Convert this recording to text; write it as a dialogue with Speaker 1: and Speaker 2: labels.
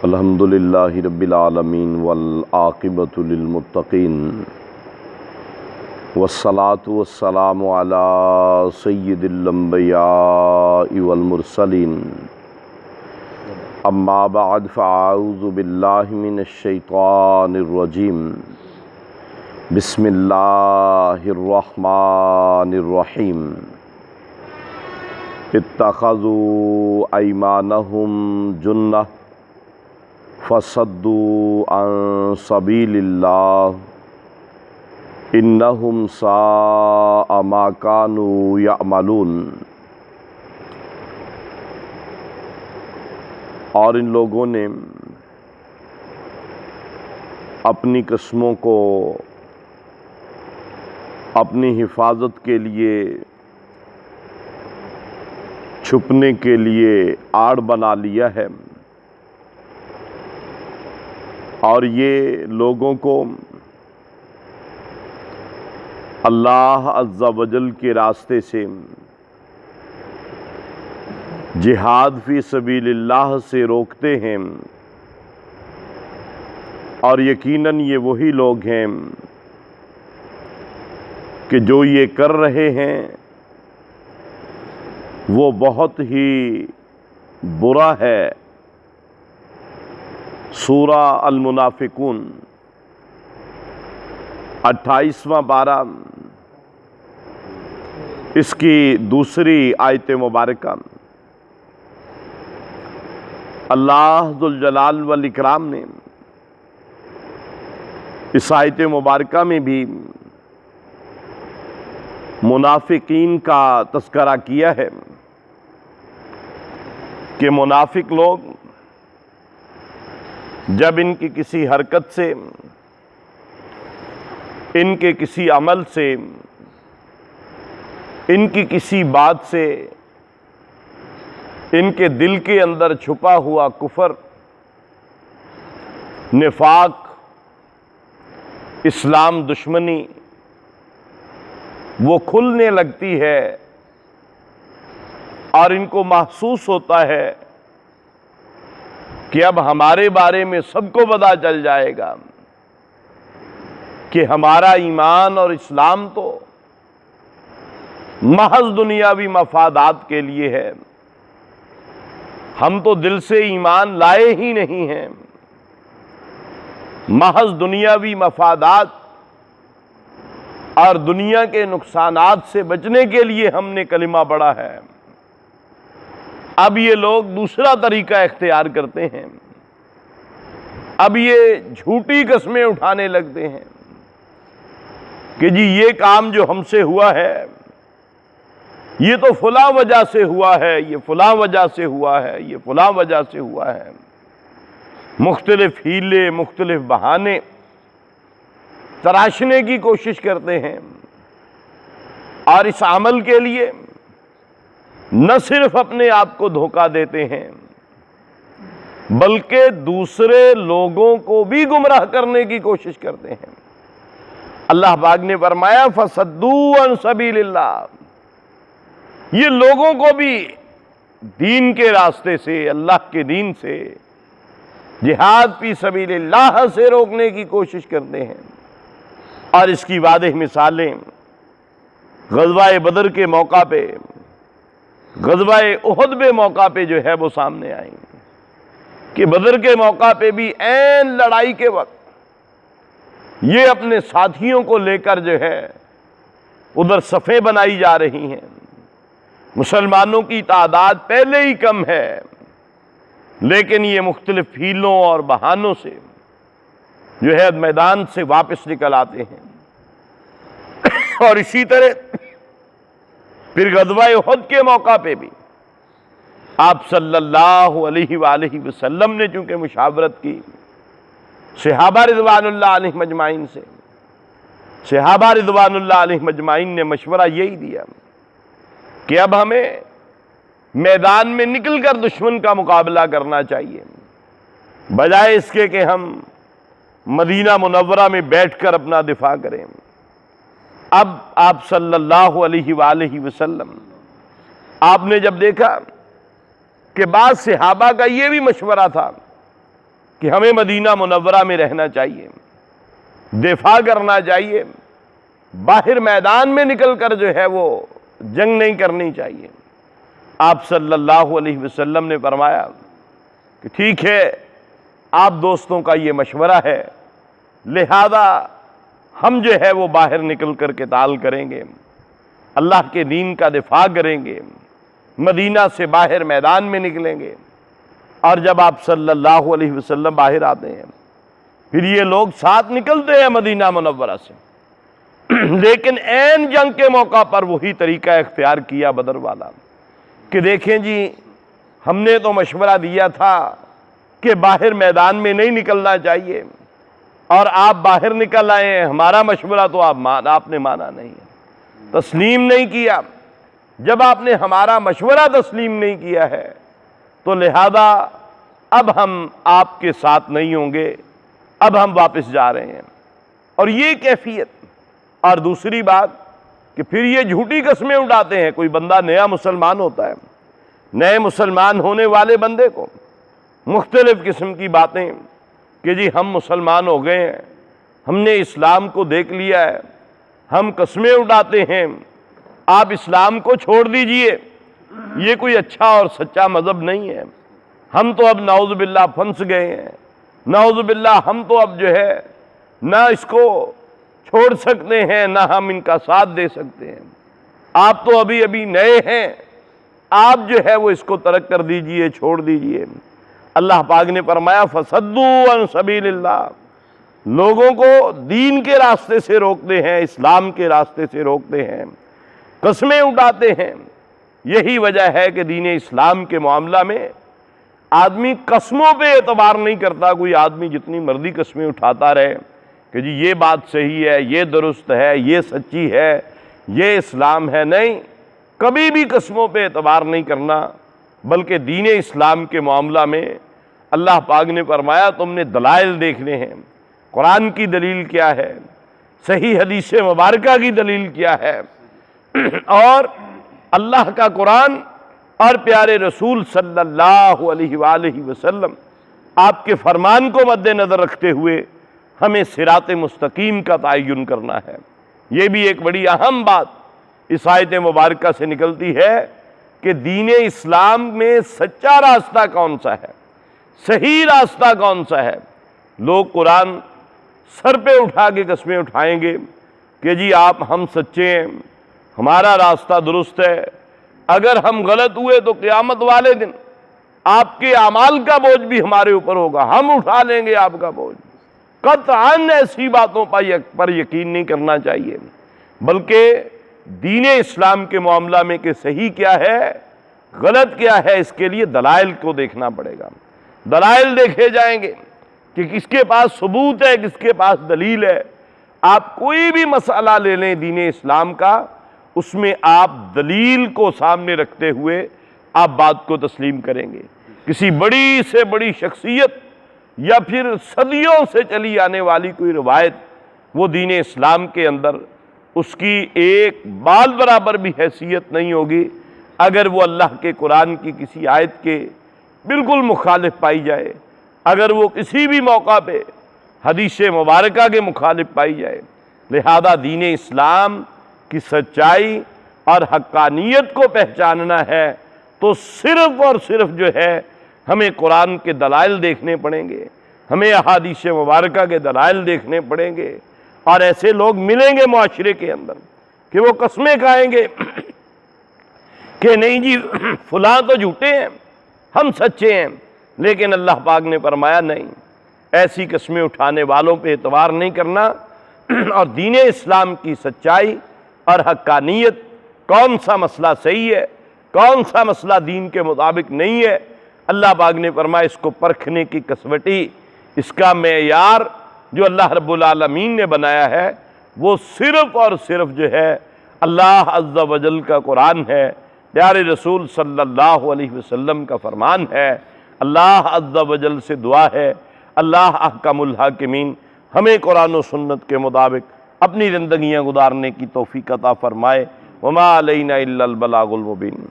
Speaker 1: الحمد للہ رب العالمین والعاقبۃ للمتقین والصلاة والسلام علی سید الانبیاء والمرسلین اما بعد فاعوذ باللہ من الشیطان الرجیم بسم اللہ الرحمن الرحیم اتخذوا ایمانہم جنہ فصدوا عن سبیل اللہ انہم ساء ما کانوا یعملون۔ اور ان لوگوں نے اپنی قسموں کو اپنی حفاظت کے لیے چھپنے کے لیے آڑ بنا لیا ہے، اور یہ لوگوں کو اللہ عز و جل کے راستے سے جہاد فی سبیل اللہ سے روکتے ہیں، اور یقیناً یہ وہی لوگ ہیں کہ جو یہ کر رہے ہیں وہ بہت ہی برا ہے۔ سورہ المنافقون 28واں پارہ اس کی دوسری آیت مبارکہ، اللہ ذوالجلال والاکرام نے اس آیت مبارکہ میں بھی منافقین کا تذکرہ کیا ہے کہ منافق لوگ جب ان کی کسی حرکت سے، ان کے کسی عمل سے، ان کی کسی بات سے ان کے دل کے اندر چھپا ہوا کفر، نفاق، اسلام دشمنی وہ کھلنے لگتی ہے، اور ان کو محسوس ہوتا ہے کہ اب ہمارے بارے میں سب کو پتہ چل جائے گا کہ ہمارا ایمان اور اسلام تو محض دنیاوی مفادات کے لیے ہے، ہم تو دل سے ایمان لائے ہی نہیں ہیں، محض دنیاوی مفادات اور دنیا کے نقصانات سے بچنے کے لیے ہم نے کلمہ پڑھا ہے۔ اب یہ لوگ دوسرا طریقہ اختیار کرتے ہیں، اب یہ جھوٹی قسمیں اٹھانے لگتے ہیں کہ جی یہ کام جو ہم سے ہوا ہے یہ تو فلاں وجہ سے ہوا ہے، یہ فلاں وجہ سے ہوا ہے، یہ فلاں وجہ سے ہوا ہے۔ مختلف ہیلے، مختلف بہانے تراشنے کی کوشش کرتے ہیں، اور اس عمل کے لیے نہ صرف اپنے آپ کو دھوکہ دیتے ہیں بلکہ دوسرے لوگوں کو بھی گمراہ کرنے کی کوشش کرتے ہیں۔ اللہ پاک نے فرمایا فَصَدُّوا عَن سَبِيلِ اللَّهِ، یہ لوگوں کو بھی دین کے راستے سے، اللہ کے دین سے، جہاد فی سبیل اللہ سے روکنے کی کوشش کرتے ہیں۔ اور اس کی واضح مثالیں غزوہ بدر کے موقع پہ، غزوہ احد کے موقع پہ جو ہے وہ سامنے آئیں کہ بدر کے موقع پہ بھی عین لڑائی کے وقت یہ اپنے ساتھیوں کو لے کر جو ہے ادھر صفیں بنائی جا رہی ہیں۔ مسلمانوں کی تعداد پہلے ہی کم ہے، لیکن یہ مختلف ہیلوں اور بہانوں سے جو ہے میدان سے واپس نکل آتے ہیں۔ اور اسی طرح پھر غزوہ احد کے موقع پہ بھی آپ صلی اللہ علیہ وآلہ وسلم نے چونکہ مشاورت کی صحابہ رضوان اللہ علیہ مجمعین سے، صحابہ رضوان اللہ علیہ مجمعین نے مشورہ یہی دیا کہ اب ہمیں میدان میں نکل کر دشمن کا مقابلہ کرنا چاہیے، بجائے اس کے کہ ہم مدینہ منورہ میں بیٹھ کر اپنا دفاع کریں۔ اب آپ صلی اللہ علیہ وآلہ وسلم آپ نے جب دیکھا کہ بعض صحابہ کا یہ بھی مشورہ تھا کہ ہمیں مدینہ منورہ میں رہنا چاہیے، دفاع کرنا چاہیے، باہر میدان میں نکل کر جو ہے وہ جنگ نہیں کرنی چاہیے۔ آپ صلی اللہ علیہ وسلم نے فرمایا کہ ٹھیک ہے، آپ دوستوں کا یہ مشورہ ہے، لہذا ہم جو ہے وہ باہر نکل کر قتال کریں گے، اللہ کے دین کا دفاع کریں گے، مدینہ سے باہر میدان میں نکلیں گے۔ اور جب آپ صلی اللہ علیہ وسلم باہر آتے ہیں، پھر یہ لوگ ساتھ نکلتے ہیں مدینہ منورہ سے، لیکن عین جنگ کے موقع پر وہی طریقہ اختیار کیا بدر والا کہ دیکھیں جی، ہم نے تو مشورہ دیا تھا کہ باہر میدان میں نہیں نکلنا چاہیے، اور آپ باہر نکل آئے ہیں، ہمارا مشورہ تو آپ نے مانا نہیں ہے، تسلیم نہیں کیا۔ جب آپ نے ہمارا مشورہ تسلیم نہیں کیا ہے تو لہذا اب ہم آپ کے ساتھ نہیں ہوں گے، اب ہم واپس جا رہے ہیں۔ اور یہ کیفیت، اور دوسری بات کہ پھر یہ جھوٹی قسمیں اٹھاتے ہیں۔ کوئی بندہ نیا مسلمان ہوتا ہے، نئے مسلمان ہونے والے بندے کو مختلف قسم کی باتیں کہ جی ہم مسلمان ہو گئے ہیں، ہم نے اسلام کو دیکھ لیا ہے، ہم قسمیں اٹھاتے ہیں آپ اسلام کو چھوڑ دیجئے، یہ کوئی اچھا اور سچا مذہب نہیں ہے، ہم تو اب نعوذ باللہ پھنس گئے ہیں، نعوذ باللہ ہم تو اب جو ہے نہ اس کو چھوڑ سکتے ہیں، نہ ہم ان کا ساتھ دے سکتے ہیں، آپ تو ابھی ابھی نئے ہیں، آپ جو ہے وہ اس کو ترک کر دیجئے، چھوڑ دیجئے۔ اللہ پاک نے فرمایا فَصَدُّوا عَن سَبِيلِ اللَّهِ، لوگوں کو دین کے راستے سے روکتے ہیں، اسلام کے راستے سے روکتے ہیں، قسمیں اٹھاتے ہیں۔ یہی وجہ ہے کہ دین اسلام کے معاملہ میں آدمی قسموں پہ اعتبار نہیں کرتا۔ کوئی آدمی جتنی مرضی قسمیں اٹھاتا رہے کہ جی یہ بات صحیح ہے، یہ درست ہے، یہ سچی ہے، یہ اسلام ہے، نہیں، کبھی بھی قسموں پہ اعتبار نہیں کرنا، بلکہ دین اسلام کے معاملہ میں اللہ پاک نے فرمایا تم نے دلائل دیکھنے ہیں، قرآن کی دلیل کیا ہے، صحیح حدیث مبارکہ کی دلیل کیا ہے، اور اللہ کا قرآن اور پیارے رسول صلی اللہ علیہ وآلہ وسلم آپ کے فرمان کو مد نظر رکھتے ہوئے ہمیں صراط مستقیم کا تعین کرنا ہے۔ یہ بھی ایک بڑی اہم بات اس آیت مبارکہ سے نکلتی ہے کہ دین اسلام میں سچا راستہ کون سا ہے، صحیح راستہ کون سا ہے۔ لوگ قرآن سر پہ اٹھا کے قسمیں اٹھائیں گے کہ جی ہم سچے ہیں، ہمارا راستہ درست ہے، اگر ہم غلط ہوئے تو قیامت والے دن آپ کے اعمال کا بوجھ بھی ہمارے اوپر ہوگا، ہم اٹھا لیں گے آپ کا بوجھ۔ قطعاً ایسی باتوں پر یقین نہیں کرنا چاہیے، بلکہ دین اسلام کے معاملہ میں کہ صحیح کیا ہے، غلط کیا ہے، اس کے لیے دلائل کو دیکھنا پڑے گا۔ دلائل دیکھے جائیں گے کہ کس کے پاس ثبوت ہے، کس کے پاس دلیل ہے۔ آپ کوئی بھی مسئلہ لے لیں دین اسلام کا، اس میں آپ دلیل کو سامنے رکھتے ہوئے آپ بات کو تسلیم کریں گے۔ کسی بڑی سے بڑی شخصیت یا پھر صدیوں سے چلی آنے والی کوئی روایت، وہ دین اسلام کے اندر اس کی ایک بال برابر بھی حیثیت نہیں ہوگی اگر وہ اللہ کے قرآن کی کسی آیت کے بالکل مخالف پائی جائے، اگر وہ کسی بھی موقع پہ حدیث مبارکہ کے مخالف پائی جائے۔ لہذا دین اسلام کی سچائی اور حقانیت کو پہچاننا ہے تو صرف اور صرف جو ہے ہمیں قرآن کے دلائل دیکھنے پڑیں گے، ہمیں احادیث مبارکہ کے دلائل دیکھنے پڑیں گے، اور ایسے لوگ ملیں گے معاشرے کے اندر کہ وہ قسمیں کھائیں گے کہ نہیں جی فلاں تو جھوٹے ہیں، ہم سچے ہیں، لیکن اللہ پاک نے فرمایا نہیں، ایسی قسمیں اٹھانے والوں پہ اعتبار نہیں کرنا، اور دین اسلام کی سچائی اور حقانیت، کون سا مسئلہ صحیح ہے، کون سا مسئلہ دین کے مطابق نہیں ہے، اللہ پاک نے فرمایا اس کو پرکھنے کی کسوٹی، اس کا معیار جو اللہ رب العالمین نے بنایا ہے وہ صرف اور صرف جو ہے اللہ عز و جل کا قرآن ہے، پیارے رسول صلی اللہ علیہ وسلم کا فرمان ہے۔ اللہ عز و جل سے دعا ہے اللہ احکم الحاکمین ہمیں قرآن و سنت کے مطابق اپنی زندگیاں گزارنے کی توفیق عطا فرمائے۔ وما علینا الا البلاغ المبین۔